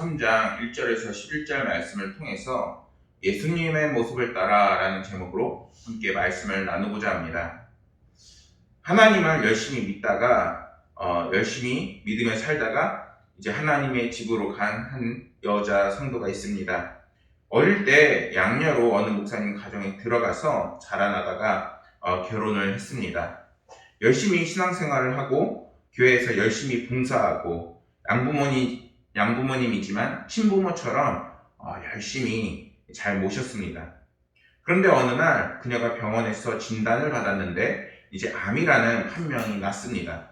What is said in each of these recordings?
3장 1절에서 11절 말씀을 통해서 예수님의 모습을 따라 라는 제목으로 함께 말씀을 나누고자 합니다. 하나님을 열심히 믿다가 열심히 믿으며 살다가 이제 하나님의 집으로 간 한 여자 성도가 있습니다. 어릴 때 양녀로 어느 목사님 가정에 들어가서 자라나다가 결혼을 했습니다. 열심히 신앙생활을 하고 교회에서 열심히 봉사하고 양부모님이지만 친부모처럼 열심히 잘 모셨습니다. 그런데 어느 날 그녀가 병원에서 진단을 받았는데 이제 암이라는 판명이 났습니다.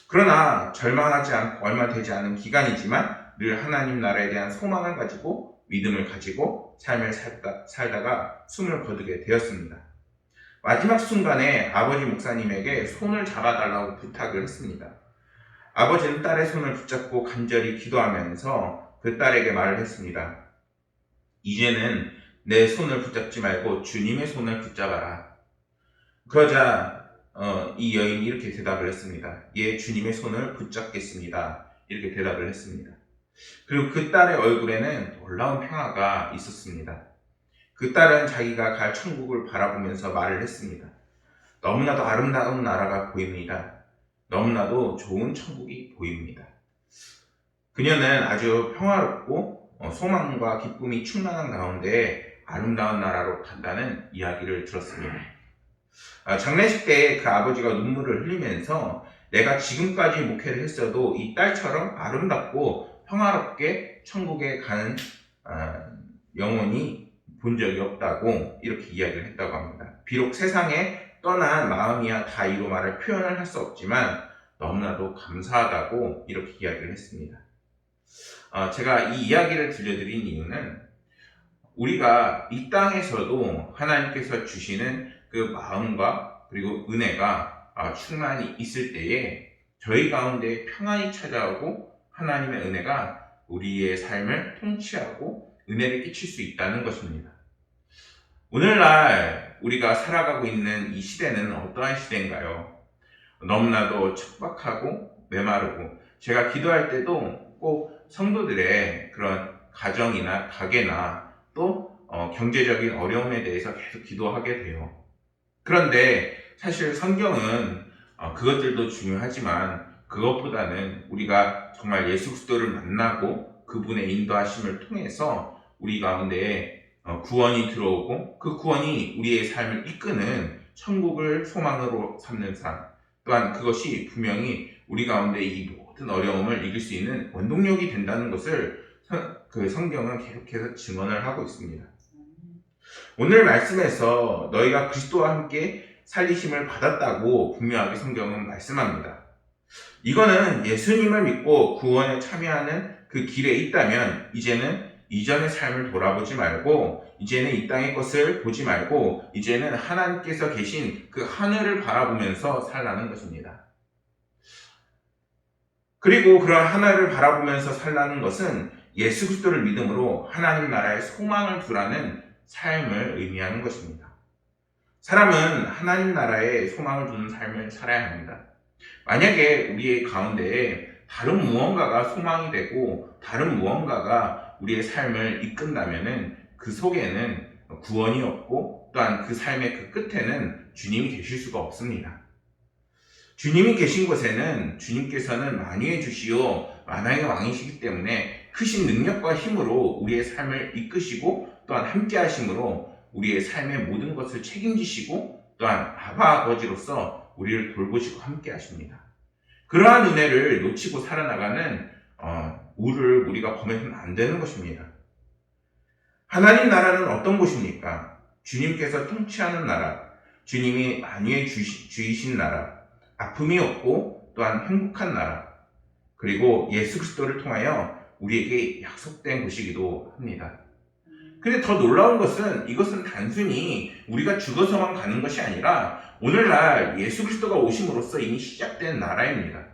그러나 절망하지 않고 얼마 되지 않은 기간이지만 늘 하나님 나라에 대한 소망을 가지고 믿음을 가지고 삶을 살다가 숨을 거두게 되었습니다. 마지막 순간에 아버지 목사님에게 손을 잡아달라고 부탁을 했습니다. 아버지는 딸의 손을 붙잡고 간절히 기도하면서 그 딸에게 말을 했습니다. 이제는 내 손을 붙잡지 말고 주님의 손을 붙잡아라. 그러자 이 여인이 이렇게 대답을 했습니다. 예, 주님의 손을 붙잡겠습니다. 이렇게 대답을 했습니다. 그리고 그 딸의 얼굴에는 놀라운 평화가 있었습니다. 그 딸은 자기가 갈 천국을 바라보면서 말을 했습니다. 너무나도 아름다운 나라가 보입니다. 너무나도 좋은 천국이 보입니다. 그녀는 아주 평화롭고 소망과 기쁨이 충만한 가운데 아름다운 나라로 간다는 이야기를 들었습니다. 장례식 때 그 아버지가 눈물을 흘리면서 내가 지금까지 목회를 했어도 이 딸처럼 아름답고 평화롭게 천국에 가는 영혼이 본 적이 없다고 이렇게 이야기를 했다고 합니다. 비록 세상에 떠난 마음이야 다 이루 말을 표현을 할 수 없지만 너무나도 감사하다고 이렇게 이야기를 했습니다. 제가 이 이야기를 들려드린 이유는 우리가 이 땅에서도 하나님께서 주시는 그 마음과 그리고 은혜가 충만히 있을 때에 저희 가운데 평안이 찾아오고 하나님의 은혜가 우리의 삶을 통치하고 은혜를 끼칠 수 있다는 것입니다. 오늘날 우리가 살아가고 있는 이 시대는 어떠한 시대인가요? 너무나도 척박하고 메마르고 제가 기도할 때도 꼭 성도들의 그런 가정이나 가게나 또 경제적인 어려움에 대해서 계속 기도하게 돼요. 그런데 사실 성경은 그것들도 중요하지만 그것보다는 우리가 정말 예수 그리스도를 만나고 그분의 인도하심을 통해서 우리 가운데 구원이 들어오고 그 구원이 우리의 삶을 이끄는 천국을 소망으로 삼는 삶, 또한 그것이 분명히 우리 가운데 이 모든 어려움을 이길 수 있는 원동력이 된다는 것을 그 성경은 계속해서 증언을 하고 있습니다. 오늘 말씀에서 너희가 그리스도와 함께 살리심을 받았다고 분명하게 성경은 말씀합니다. 이거는 예수님을 믿고 구원에 참여하는 그 길에 있다면 이제는 이전의 삶을 돌아보지 말고 이제는 이 땅의 것을 보지 말고 이제는 하나님께서 계신 그 하늘을 바라보면서 살라는 것입니다. 그리고 그런 하늘을 바라보면서 살라는 것은 예수 그리스도를 믿음으로 하나님 나라의 소망을 두라는 삶을 의미하는 것입니다. 사람은 하나님 나라의 소망을 두는 삶을 살아야 합니다. 만약에 우리의 가운데에 다른 무언가가 소망이 되고 다른 무언가가 우리의 삶을 이끈다면 그 속에는 구원이 없고 또한 그 삶의 그 끝에는 주님이 계실 수가 없습니다. 주님이 계신 곳에는 주님께서는 만유의 주시오 만왕의 왕이시기 때문에 크신 능력과 힘으로 우리의 삶을 이끄시고 또한 함께 하심으로 우리의 삶의 모든 것을 책임지시고 또한 아바 아버지로서 우리를 돌보시고 함께 하십니다. 그러한 은혜를 놓치고 살아나가는 우를 우리가 범해서는 안 되는 것입니다. 하나님 나라는 어떤 곳입니까? 주님께서 통치하는 나라, 주님이 만유의 주이신 나라, 아픔이 없고 또한 행복한 나라, 그리고 예수 그리스도를 통하여 우리에게 약속된 곳이기도 합니다. 근데 더 놀라운 것은 이것은 단순히 우리가 죽어서만 가는 것이 아니라 오늘날 예수 그리스도가 오심으로써 이미 시작된 나라입니다.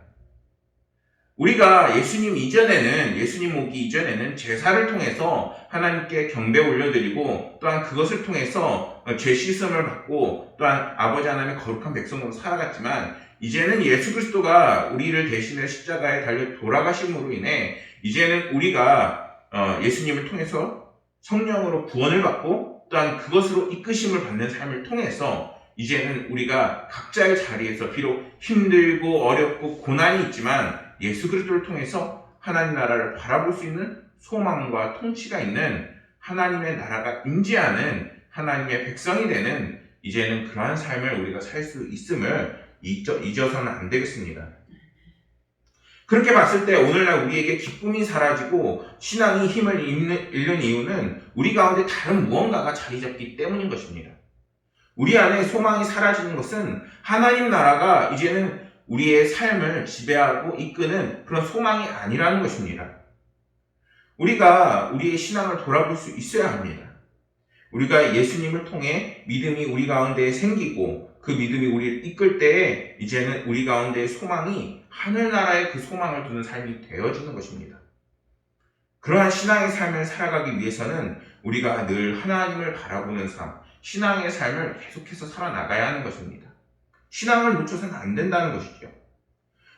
우리가 예수님 오기 이전에는 제사를 통해서 하나님께 경배 올려드리고 또한 그것을 통해서 죄 씻음을 받고 또한 아버지 하나님의 거룩한 백성으로 살아갔지만 이제는 예수 그리스도가 우리를 대신해 십자가에 달려 돌아가심으로 인해 이제는 우리가 예수님을 통해서 성령으로 구원을 받고 또한 그것으로 이끄심을 받는 삶을 통해서 이제는 우리가 각자의 자리에서 비록 힘들고 어렵고 고난이 있지만 예수 그리스도를 통해서 하나님 나라를 바라볼 수 있는 소망과 통치가 있는 하나님의 나라가 임재하는 하나님의 백성이 되는 이제는 그러한 삶을 우리가 살 수 있음을 잊어서는 안 되겠습니다. 그렇게 봤을 때 오늘날 우리에게 기쁨이 사라지고 신앙이 힘을 잃는 이유는 우리 가운데 다른 무언가가 자리 잡기 때문인 것입니다. 우리 안에 소망이 사라지는 것은 하나님 나라가 이제는 우리의 삶을 지배하고 이끄는 그런 소망이 아니라는 것입니다. 우리가 우리의 신앙을 돌아볼 수 있어야 합니다. 우리가 예수님을 통해 믿음이 우리 가운데 생기고 그 믿음이 우리를 이끌 때에 이제는 우리 가운데의 소망이 하늘나라의 그 소망을 두는 삶이 되어지는 것입니다. 그러한 신앙의 삶을 살아가기 위해서는 우리가 늘 하나님을 바라보는 삶, 신앙의 삶을 계속해서 살아나가야 하는 것입니다. 신앙을 놓쳐서는 안 된다는 것이죠.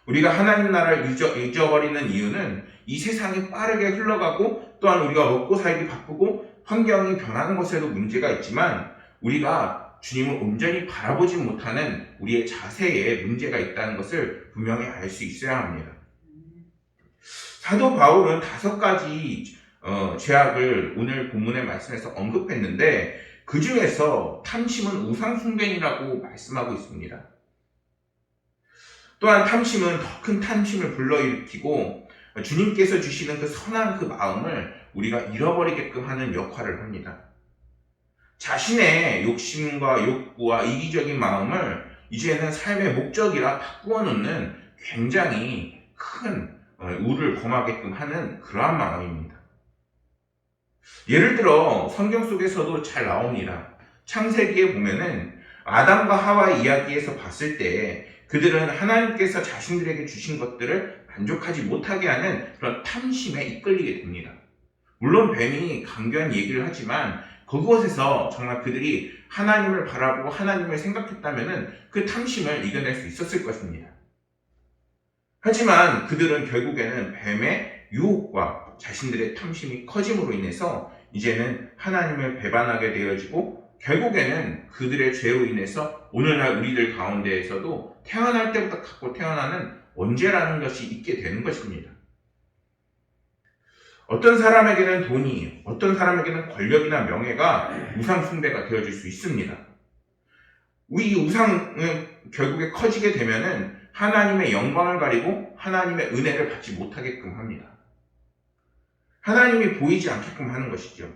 우리가 하나님 나라를 잊어버리는 이유는 이 세상이 빠르게 흘러가고 또한 우리가 먹고 살기 바쁘고 환경이 변하는 것에도 문제가 있지만 우리가 주님을 온전히 바라보지 못하는 우리의 자세에 문제가 있다는 것을 분명히 알 수 있어야 합니다. 사도 바울은 5가지 죄악을 오늘 본문의 말씀에서 언급했는데 그 중에서 탐심은 우상숭배이라고 말씀하고 있습니다. 또한 탐심은 더 큰 탐심을 불러일으키고 주님께서 주시는 그 선한 그 마음을 우리가 잃어버리게끔 하는 역할을 합니다. 자신의 욕심과 욕구와 이기적인 마음을 이제는 삶의 목적이라 바꾸어 놓는 굉장히 큰 우를 범하게끔 하는 그러한 마음입니다. 예를 들어 성경 속에서도 잘 나옵니다. 창세기에 보면은 아담과 하와의 이야기에서 봤을 때 그들은 하나님께서 자신들에게 주신 것들을 만족하지 못하게 하는 그런 탐심에 이끌리게 됩니다. 물론 뱀이 강교한 얘기를 하지만 그곳에서 정말 그들이 하나님을 바라보고 하나님을 생각했다면 그 탐심을 이겨낼 수 있었을 것입니다. 하지만 그들은 결국에는 뱀의 유혹과 자신들의 탐심이 커짐으로 인해서 이제는 하나님을 배반하게 되어지고 결국에는 그들의 죄로 인해서 오늘날 우리들 가운데에서도 태어날 때부터 갖고 태어나는 원죄라는 것이 있게 되는 것입니다. 어떤 사람에게는 돈이, 어떤 사람에게는 권력이나 명예가 우상 숭배가 되어질 수 있습니다. 이 우상은 결국에 커지게 되면은 하나님의 영광을 가리고 하나님의 은혜를 받지 못하게끔 합니다. 하나님이 보이지 않게끔 하는 것이죠.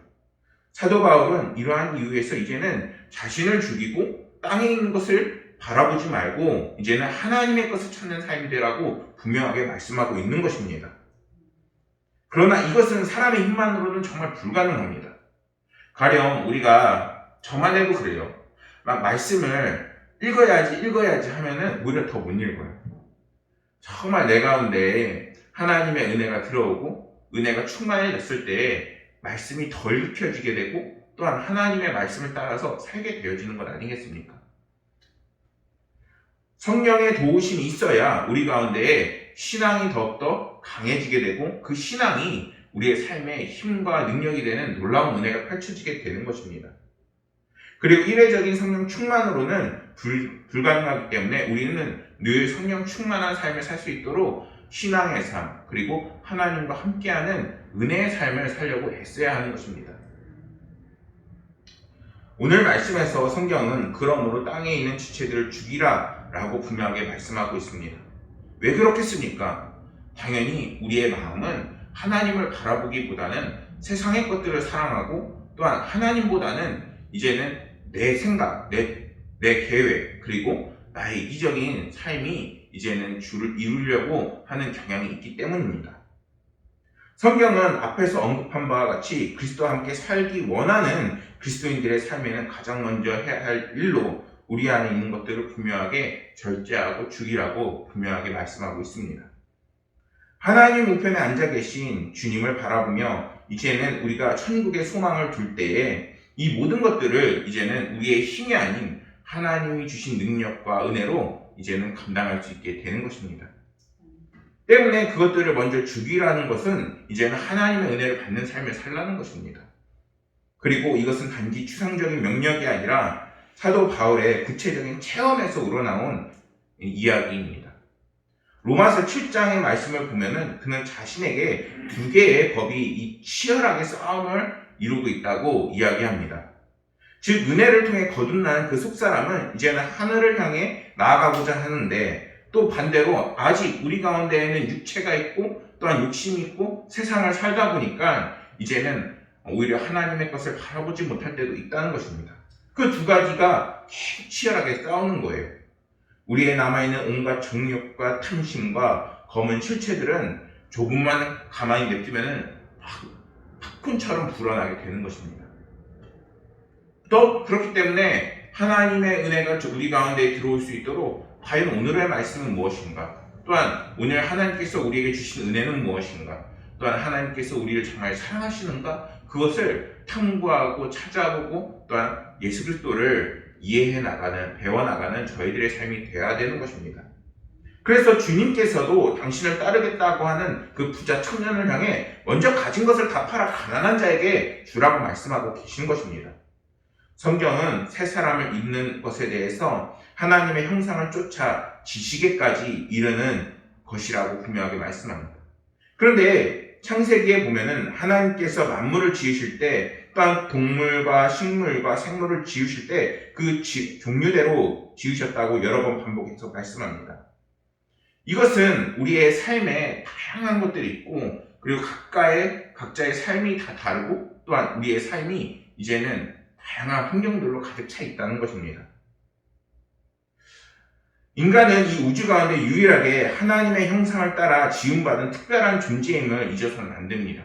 사도 바울은 이러한 이유에서 이제는 자신을 죽이고 땅에 있는 것을 바라보지 말고 이제는 하나님의 것을 찾는 삶이 되라고 분명하게 말씀하고 있는 것입니다. 그러나 이것은 사람의 힘만으로는 정말 불가능합니다. 가령 우리가 저만 해도 그래요. 막 말씀을 읽어야지 하면은 오히려 더 못 읽어요. 정말 내 가운데 하나님의 은혜가 들어오고 은혜가 충만해졌을 때 말씀이 덜 익혀지게 되고 또한 하나님의 말씀을 따라서 살게 되어지는 것 아니겠습니까? 성령의 도우심이 있어야 우리 가운데 신앙이 더욱더 강해지게 되고 그 신앙이 우리의 삶에 힘과 능력이 되는 놀라운 은혜가 펼쳐지게 되는 것입니다. 그리고 이례적인 성령 충만으로는 불가능하기 때문에 우리는 늘 성령 충만한 삶을 살 수 있도록 신앙의 삶 그리고 하나님과 함께하는 은혜의 삶을 살려고 애써야 하는 것입니다. 오늘 말씀에서 성경은 그러므로 땅에 있는 지체들을 죽이라 라고 분명하게 말씀하고 있습니다. 왜 그렇겠습니까? 당연히 우리의 마음은 하나님을 바라보기보다는 세상의 것들을 사랑하고 또한 하나님보다는 이제는 내 생각, 내 계획 그리고 나의 이기적인 삶이 이제는 주를 이루려고 하는 경향이 있기 때문입니다. 성경은 앞에서 언급한 바와 같이 그리스도와 함께 살기 원하는 그리스도인들의 삶에는 가장 먼저 해야 할 일로 우리 안에 있는 것들을 분명하게 절제하고 죽이라고 분명하게 말씀하고 있습니다. 하나님 우편에 앉아 계신 주님을 바라보며 이제는 우리가 천국의 소망을 둘 때에 이 모든 것들을 이제는 우리의 힘이 아닌 하나님이 주신 능력과 은혜로 이제는 감당할 수 있게 되는 것입니다. 때문에 그것들을 먼저 주기라는 것은 이제는 하나님의 은혜를 받는 삶을 살라는 것입니다. 그리고 이것은 단지 추상적인 명령이 아니라 사도 바울의 구체적인 체험에서 우러나온 이야기입니다. 로마서 7장의 말씀을 보면은 그는 자신에게 두 개의 법이 치열하게 싸움을 이루고 있다고 이야기합니다. 즉 은혜를 통해 거듭나는 그 속사람은 이제는 하늘을 향해 나아가고자 하는데, 또 반대로 아직 우리 가운데에는 육체가 있고 또한 욕심이 있고 세상을 살다 보니까 이제는 오히려 하나님의 것을 바라보지 못할 때도 있다는 것입니다. 그 두 가지가 계속 치열하게 싸우는 거예요. 우리의 남아있는 온갖 정욕과 탐심과 검은 실체들은 조금만 가만히 냅두면 팝콘처럼 불어나게 되는 것입니다. 또 그렇기 때문에 하나님의 은혜가 우리 가운데 들어올 수 있도록 과연 오늘의 말씀은 무엇인가? 또한 오늘 하나님께서 우리에게 주신 은혜는 무엇인가? 또한 하나님께서 우리를 정말 사랑하시는가? 그것을 탐구하고 찾아보고 또한 예수 그리스도를 이해해 나가는, 배워나가는 저희들의 삶이 되어야 되는 것입니다. 그래서 주님께서도 당신을 따르겠다고 하는 그 부자 청년을 향해 먼저 가진 것을 다 팔아 가난한 자에게 주라고 말씀하고 계신 것입니다. 성경은 새 사람을 입는 것에 대해서 하나님의 형상을 쫓아 지식에까지 이르는 것이라고 분명하게 말씀합니다. 그런데 창세기에 보면은 하나님께서 만물을 지으실 때, 또한 동물과 식물과 생물을 지으실 때 그 종류대로 지으셨다고 여러 번 반복해서 말씀합니다. 이것은 우리의 삶에 다양한 것들이 있고, 그리고 각자의 삶이 다 다르고, 또한 우리의 삶이 이제는 다양한 환경들로 가득 차 있다는 것입니다. 인간은 이 우주 가운데 유일하게 하나님의 형상을 따라 지음받은 특별한 존재임을 잊어서는 안 됩니다.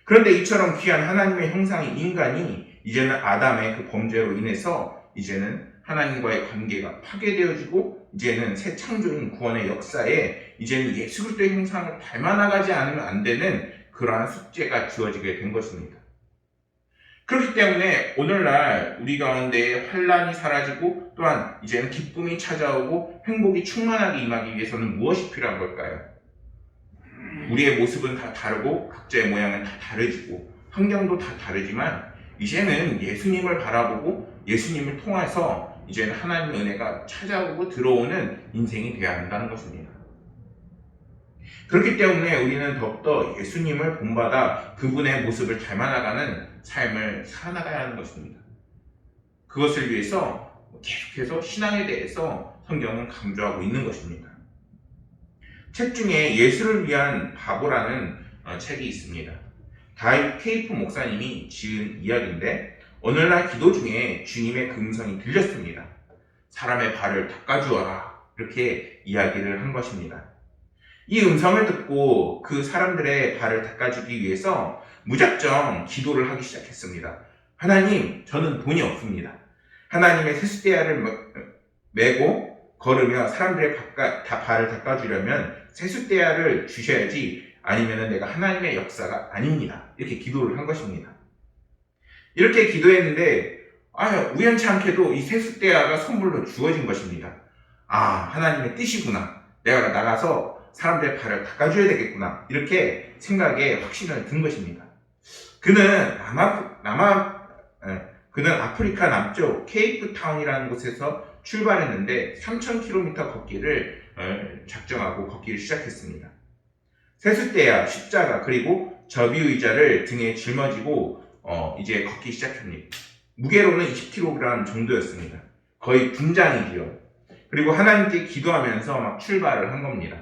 그런데 이처럼 귀한 하나님의 형상인 인간이 이제는 아담의 그 범죄로 인해서 이제는 하나님과의 관계가 파괴되어지고, 이제는 새 창조인 구원의 역사에 이제는 예수 그리스도의 형상을 닮아나가지 않으면 안 되는 그러한 숙제가 주어지게 된 것입니다. 그렇기 때문에 오늘날 우리 가운데 환란이 사라지고 또한 이제는 기쁨이 찾아오고 행복이 충만하게 임하기 위해서는 무엇이 필요한 걸까요? 우리의 모습은 다 다르고 각자의 모양은 다 다르지고 환경도 다 다르지만 이제는 예수님을 바라보고 예수님을 통해서 이제는 하나님의 은혜가 찾아오고 들어오는 인생이 되어야 한다는 것입니다. 그렇기 때문에 우리는 더욱더 예수님을 본받아 그분의 모습을 닮아나가는 삶을 살아나가야 하는 것입니다. 그것을 위해서 계속해서 신앙에 대해서 성경은 강조하고 있는 것입니다. 책 중에 예수를 위한 바보라는 책이 있습니다. 다윗 케이프 목사님이 지은 이야기인데, 오늘날 기도 중에 주님의 음성이 들렸습니다. 사람의 발을 닦아주어라, 이렇게 이야기를 한 것입니다. 이 음성을 듣고 그 사람들의 발을 닦아주기 위해서 무작정 기도를 하기 시작했습니다. 하나님, 저는 돈이 없습니다. 하나님의 세숫대야를 메고 걸으며 사람들의 발을 닦아주려면 세숫대야를 주셔야지, 아니면 내가 하나님의 역사가 아닙니다. 이렇게 기도를 한 것입니다. 이렇게 기도했는데 우연치 않게도 이 세숫대야가 선물로 주어진 것입니다. 하나님의 뜻이구나. 내가 나가서 사람들의 발을 닦아줘야 되겠구나, 이렇게 생각에 확신을 든 것입니다. 그는 아프리카 남쪽 케이프타운이라는 곳에서 출발했는데 3,000km 걷기를 작정하고 걷기를 시작했습니다. 세숫대야, 십자가, 그리고 접이의자를 등에 짊어지고 이제 걷기 시작합니다. 무게로는 20kg 정도였습니다. 거의 군장이지요. 그리고 하나님께 기도하면서 막 출발을 한 겁니다.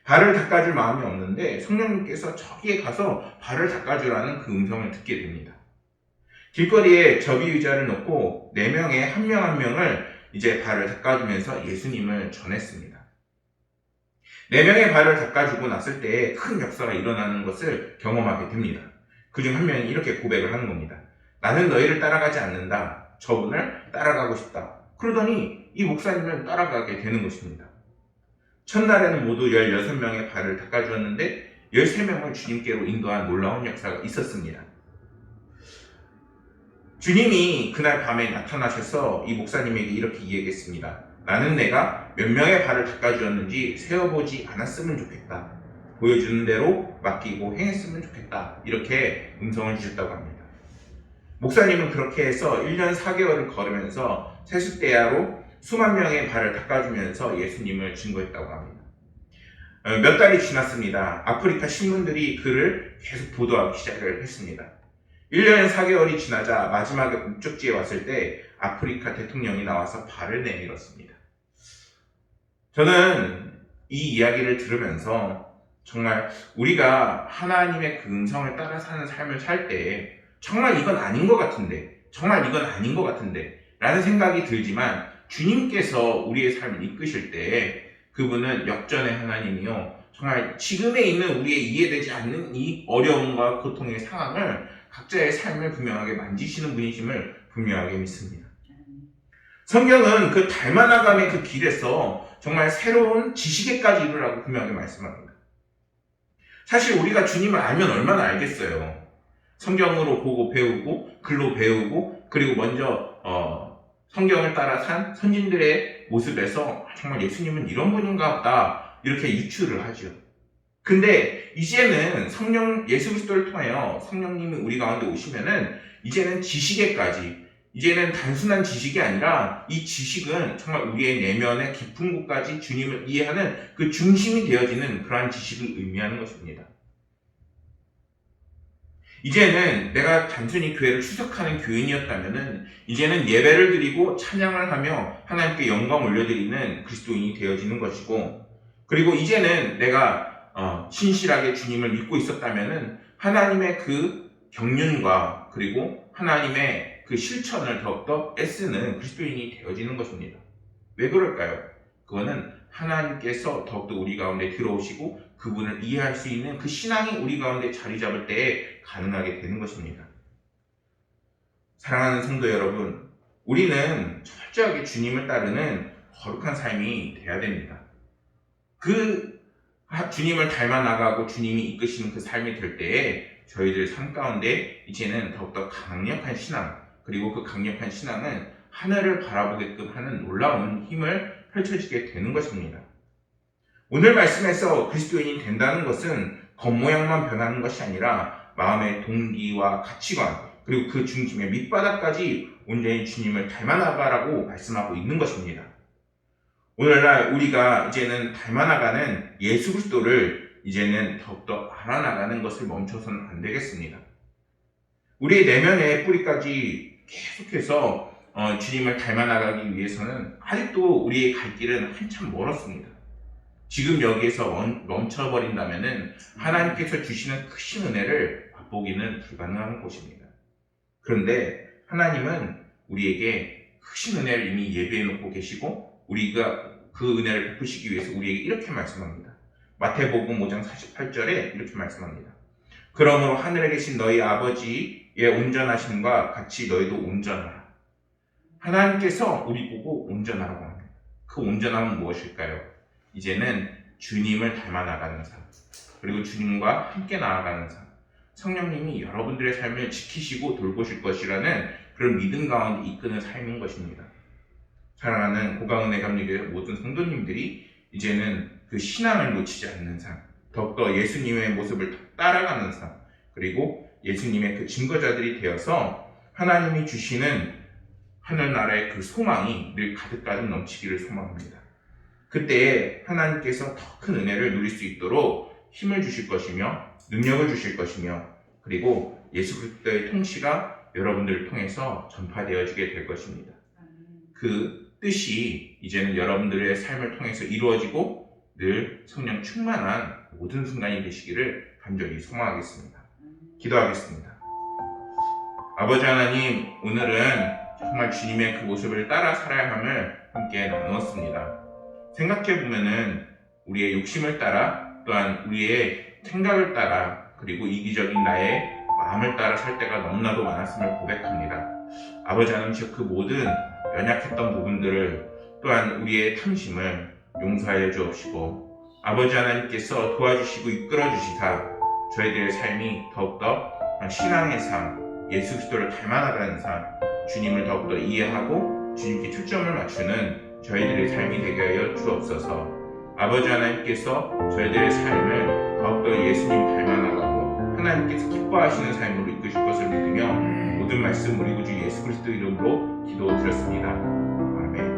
발을 닦아줄 마음이 없는데 성령님께서 저기에 가서 발을 닦아주라는 그 음성을 듣게 됩니다. 길거리에 접이의자를 놓고 4명의 한 명 한 명을 이제 발을 닦아주면서 예수님을 전했습니다. 4명의 발을 닦아주고 났을 때 큰 역사가 일어나는 것을 경험하게 됩니다. 그중 한 명이 이렇게 고백을 하는 겁니다. 나는 너희를 따라가지 않는다. 저분을 따라가고 싶다. 그러더니 이 목사님을 따라가게 되는 것입니다. 첫날에는 모두 16명의 발을 닦아주었는데 13명을 주님께로 인도한 놀라운 역사가 있었습니다. 주님이 그날 밤에 나타나셔서 이 목사님에게 이렇게 이야기했습니다. 나는 내가 몇 명의 발을 닦아주었는지 세어보지 않았으면 좋겠다. 보여주는 대로 맡기고 행했으면 좋겠다. 이렇게 음성을 주셨다고 합니다. 목사님은 그렇게 해서 1년 4개월을 걸으면서 세숫대야로 수만 명의 발을 닦아주면서 예수님을 증거했다고 합니다. 몇 달이 지났습니다. 아프리카 신문들이 그를 계속 보도하기 시작을 했습니다. 1년 4개월이 지나자 마지막에 목적지에 왔을 때 아프리카 대통령이 나와서 발을 내밀었습니다. 저는 이 이야기를 들으면서 정말 우리가 하나님의 그 음성을 따라 사는 삶을 살 때 정말 이건 아닌 것 같은데 라는 생각이 들지만 주님께서 우리의 삶을 이끄실 때 그분은 역전의 하나님이요 정말 지금에 있는 우리의 이해되지 않는 이 어려움과 고통의 상황을 각자의 삶을 분명하게 만지시는 분이심을 분명하게 믿습니다. 성경은 그 닮아나감의 그 길에서 정말 새로운 지식에까지 이르라고 분명하게 말씀합니다. 사실 우리가 주님을 알면 얼마나 알겠어요. 성경으로 보고 배우고 글로 배우고 그리고 먼저 성경을 따라 산 선진들의 모습에서 정말 예수님은 이런 분인가 보다 이렇게 유추를 하죠. 근데 이제는 예수 그리스도를 통하여 성령님이 우리 가운데 오시면은 이제는 지식에까지 이제는 단순한 지식이 아니라 이 지식은 정말 우리의 내면의 깊은 곳까지 주님을 이해하는 그 중심이 되어지는 그러한 지식을 의미하는 것입니다. 이제는 내가 단순히 교회를 출석하는 교인이었다면은 이제는 예배를 드리고 찬양을 하며 하나님께 영광 올려드리는 그리스도인이 되어지는 것이고 그리고 이제는 내가 신실하게 주님을 믿고 있었다면은 하나님의 그 경륜과 그리고 하나님의 그 실천을 더욱더 애쓰는 그리스도인이 되어지는 것입니다. 왜 그럴까요? 그거는 하나님께서 더욱더 우리 가운데 들어오시고 그분을 이해할 수 있는 그 신앙이 우리 가운데 자리 잡을 때에 가능하게 되는 것입니다. 사랑하는 성도 여러분, 우리는 철저하게 주님을 따르는 거룩한 삶이 돼야 됩니다. 그 주님을 닮아 나가고 주님이 이끄시는 그 삶이 될 때에 저희들 삶 가운데 이제는 더욱더 강력한 신앙 그리고 그 강력한 신앙은 하늘을 바라보게끔 하는 놀라운 힘을 펼쳐지게 되는 것입니다. 오늘 말씀에서 그리스도인이 된다는 것은 겉모양만 변하는 것이 아니라 마음의 동기와 가치관 그리고 그 중심의 밑바닥까지 온전히 주님을 닮아나가라고 말씀하고 있는 것입니다. 오늘날 우리가 이제는 닮아나가는 예수 그리스도를 이제는 더욱더 알아나가는 것을 멈춰서는 안 되겠습니다. 우리의 내면의 뿌리까지 계속해서 주님을 닮아나가기 위해서는 아직도 우리의 갈 길은 한참 멀었습니다. 지금 여기에서 멈춰버린다면 하나님께서 주시는 크신 은혜를 맛보기는 불가능한 것입니다. 그런데 하나님은 우리에게 크신 은혜를 이미 예비해 놓고 계시고 우리가 그 은혜를 베푸시기 위해서 우리에게 이렇게 말씀합니다. 마태복음 5장 48절에 이렇게 말씀합니다. 그러므로 하늘에 계신 너희 아버지의 온전하심과 같이 너희도 온전하라. 하나님께서 우리 보고 온전하라고 합니다. 그 온전함은 무엇일까요? 이제는 주님을 닮아 나가는 삶, 그리고 주님과 함께 나아가는 삶, 성령님이 여러분들의 삶을 지키시고 돌보실 것이라는 그런 믿음 가운데 이끄는 삶인 것입니다. 사랑하는 고강은혜 감리교회 모든 성도님들이 이제는 그 신앙을 놓치지 않는 삶, 더욱더 예수님의 모습을 따라가는 삶, 그리고 예수님의 그 증거자들이 되어서 하나님이 주시는 하늘나라의 그 소망이 늘 가득가득 넘치기를 소망합니다. 그때에 하나님께서 더 큰 은혜를 누릴 수 있도록 힘을 주실 것이며 능력을 주실 것이며 그리고 예수 그리스도의 통치가 여러분들을 통해서 전파되어지게 될 것입니다. 그 뜻이 이제는 여러분들의 삶을 통해서 이루어지고 늘 성령 충만한 모든 순간이 되시기를 간절히 소망하겠습니다. 기도하겠습니다. 아버지 하나님, 오늘은 정말 주님의 그 모습을 따라 살아야 함을 함께 나누었습니다. 생각해보면은 우리의 욕심을 따라 또한 우리의 생각을 따라 그리고 이기적인 나의 마음을 따라 살 때가 너무나도 많았음을 고백합니다. 아버지 하나님, 그 모든 연약했던 부분들을 또한 우리의 탐심을 용서하여 주옵시고 아버지 하나님께서 도와주시고 이끌어주시사 저희들의 삶이 더욱더 신앙의 삶, 예수 그리스도를 닮아나가는 삶, 주님을 더욱더 이해하고 주님께 초점을 맞추는 저희들의 삶이 되게 하여 주옵소서. 아버지 하나님께서 저희들의 삶을 더욱더 예수님 닮아나가고 하나님께서 기뻐하시는 삶으로 이끄실 것을 믿으며 모든 말씀 우리 구주 예수 그리스도 이름으로 기도드렸습니다. 아멘.